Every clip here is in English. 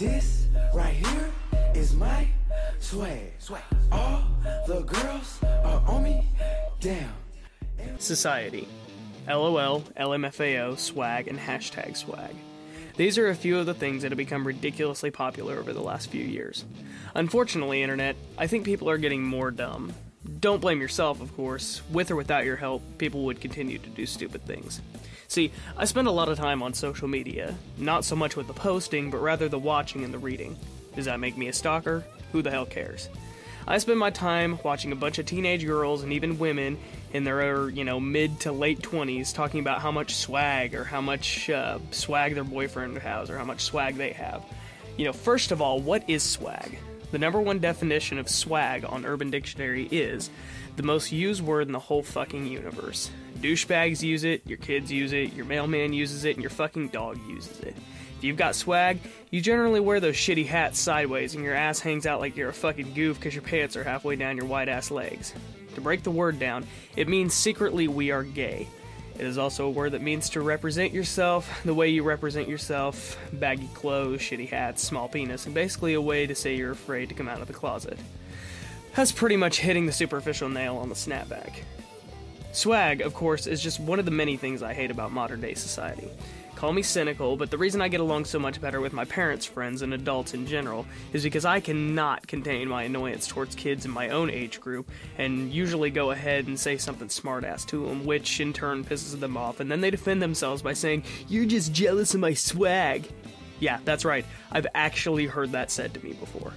This right here is my swag. All the girls are on me. Damn. Society. LOL, LMFAO, swag, and hashtag swag. These are a few of the things that have become ridiculously popular over the last few years. Unfortunately, Internet, I think people are getting more dumb. Don't blame yourself, of course. With or without your help, people would continue to do stupid things. See, I spend a lot of time on social media, not so much with the posting, but rather the watching and the reading. Does that make me a stalker? Who the hell cares? I spend my time watching a bunch of teenage girls and even women in their, mid to late 20s talking about how much swag or how much swag their boyfriend has or how much swag they have. First of all, what is swag? The number one definition of swag on Urban Dictionary is the most used word in the whole fucking universe. Douchebags use it, your kids use it, your mailman uses it, and your fucking dog uses it. If you've got swag, you generally wear those shitty hats sideways and your ass hangs out like you're a fucking goof because your pants are halfway down your white-ass legs. To break the word down, it means secretly we are gay. It is also a word that means to represent yourself the way you represent yourself, baggy clothes, shitty hats, small penis, and basically a way to say you're afraid to come out of the closet. That's pretty much hitting the superficial nail on the snapback. Swag, of course, is just one of the many things I hate about modern-day society. Call me cynical, but the reason I get along so much better with my parents' friends and adults in general is because I cannot contain my annoyance towards kids in my own age group and usually go ahead and say something smart-ass to them, which in turn pisses them off, and then they defend themselves by saying, "You're just jealous of my swag." Yeah, that's right. I've actually heard that said to me before.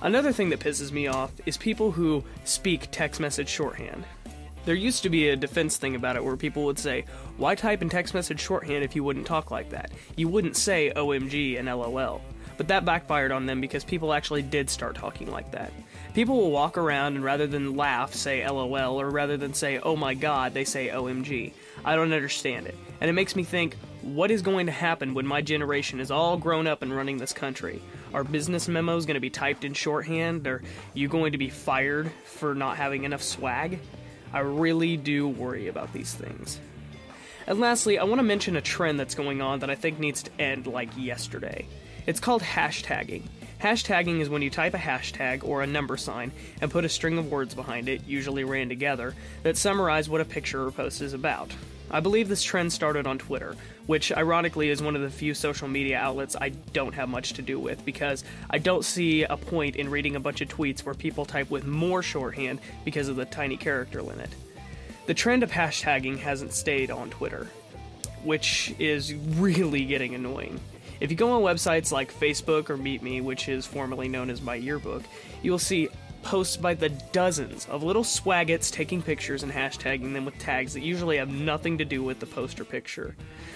Another thing that pisses me off is people who speak text message shorthand. There used to be a defense thing about it where people would say, why type in text message shorthand if you wouldn't talk like that? You wouldn't say OMG and LOL. But that backfired on them because people actually did start talking like that. People will walk around and rather than laugh, say LOL, or rather than say, oh my god, they say OMG. I don't understand it. And it makes me think, what is going to happen when my generation is all grown up and running this country? Are business memos going to be typed in shorthand? Are you going to be fired for not having enough swag? I really do worry about these things. And lastly, I want to mention a trend that's going on that I think needs to end like yesterday. It's called hashtagging. Hashtagging is when you type a hashtag or a number sign and put a string of words behind it, usually ran together, that summarize what a picture or post is about. I believe this trend started on Twitter, which ironically is one of the few social media outlets I don't have much to do with because I don't see a point in reading a bunch of tweets where people type with more shorthand because of the tiny character limit. The trend of hashtagging hasn't stayed on Twitter, which is really getting annoying. If you go on websites like Facebook or Meet Me, which is formerly known as My Yearbook, you will see posts by the dozens of little swaggets taking pictures and hashtagging them with tags that usually have nothing to do with the post or picture.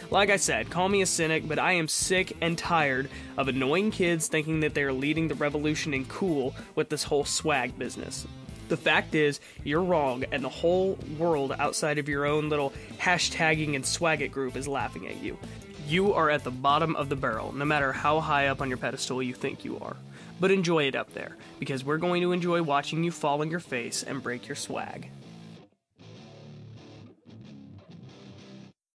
Like I said, call me a cynic, but I am sick and tired of annoying kids thinking that they are leading the revolution in cool with this whole swag business. The fact is, you're wrong, and the whole world outside of your own little hashtagging and swagget group is laughing at you. You are at the bottom of the barrel, no matter how high up on your pedestal you think you are. But enjoy it up there, because we're going to enjoy watching you fall on your face and break your swag.